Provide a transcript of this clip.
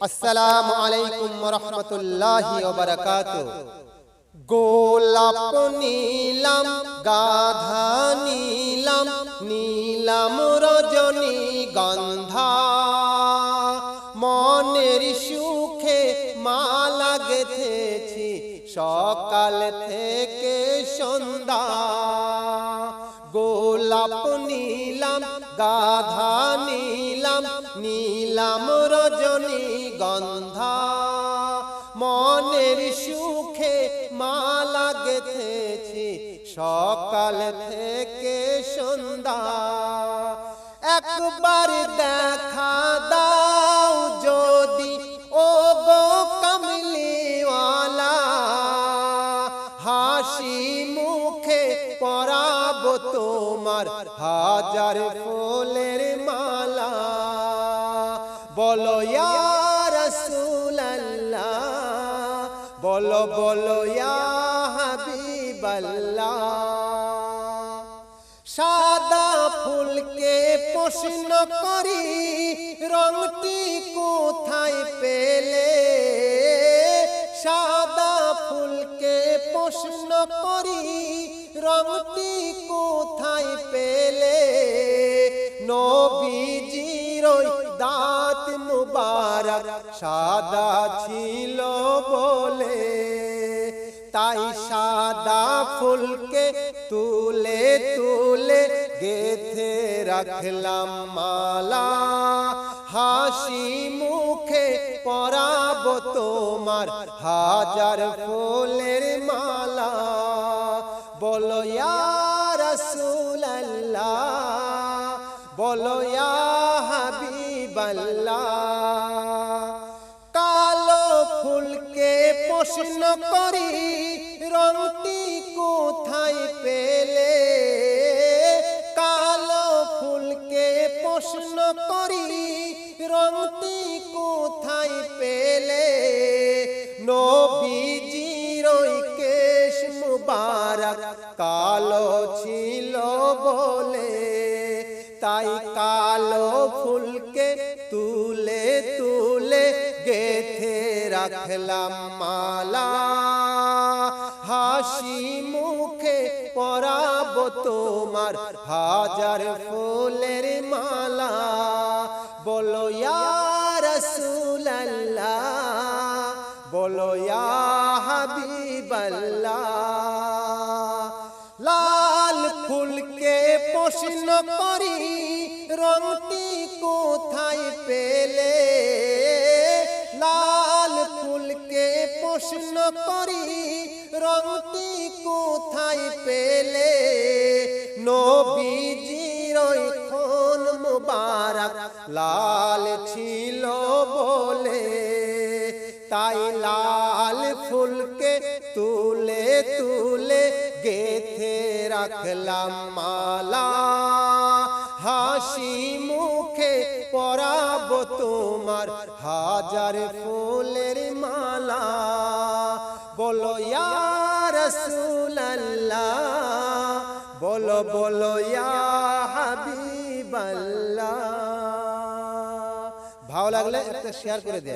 আসসালামু আলাইকুম ওয়া রাহমাতুল্লাহি ওয়া বারাকাতুহু। গোলাপ নীলাম গাধা নীলাম নীলাম রজনী গন্ধা, মনের সুখে মালা গেথেছি সকাল থেকে সন্ধ্যা। গোলাপ নীলাম গাধা নীলাম নীলাম রজনী গন্ধা, মনের সুখে মালা গেথেছি সকাল থেকে সন্ধ্যা। একবার দেখা দাও যদি ও গো কামলিওয়ালা, হাসি মুখে পরাবো তোমার হাজার ফুলের মালা। বলো ইয়া রাসূলুল্লাহ, বলো বলো ইয়া হাবিবাল্লাহ। সাদা ফুলকে প্রশ্ন করি রংটি কোথায় পেলে, সাদা ফুলকে প্রশ্ন করি রংটি কোথায় পেলে। নবীজির ওই দাঁত মুবারক সাদা ছিল বলে, তাই সাদা ফুলকে তুলে তুলে গেথে রাখলাম মালা। হাসি মুখে পরাবো তোমার হাজার ফুলের মালা। বলো ইয়া রাসূলুল্লাহ, বলো ইয়া হাবিবাল্লাহ। কালো ফুলকে প্রশ্ন করি রংটি কোথায় পেলে, কালো ফুলকে প্রশ্ন করি রংটি কোথায় পেলে। নবীজির ওই কেশ মুবারক কালো ছিল বলে, তাই কালো ফুলকে তুলে তুলে গেথে রাখলাম মালা। হাসি মুখে পরাবো তোমার হাজার ফুলের মালা। বলো ইয়া রাসূলুল্লাহ, বলো ইয়া হাবিবাল্লাহ। লাল ফুলকে প্রশ্ন করি রংটি কোথায় পেলে, লাল ফুলকে প্রশ্ন করি রংটি কোথায় পেলে। নবীজির ওই খুন মুবারক লাল ছিল বলে, তাই লাল ফুলকে তুলে তুলে গেথে রাখলাম মালা। হাসি মুখে পরাবো তোমার হাজার ফুলের মালা। বলো ইয়া রাসূলুল্লাহ, বলো বলো ইয়া হাবিবাল্লাহ। ভালো লাগলে একটা শেয়ার করে দেন।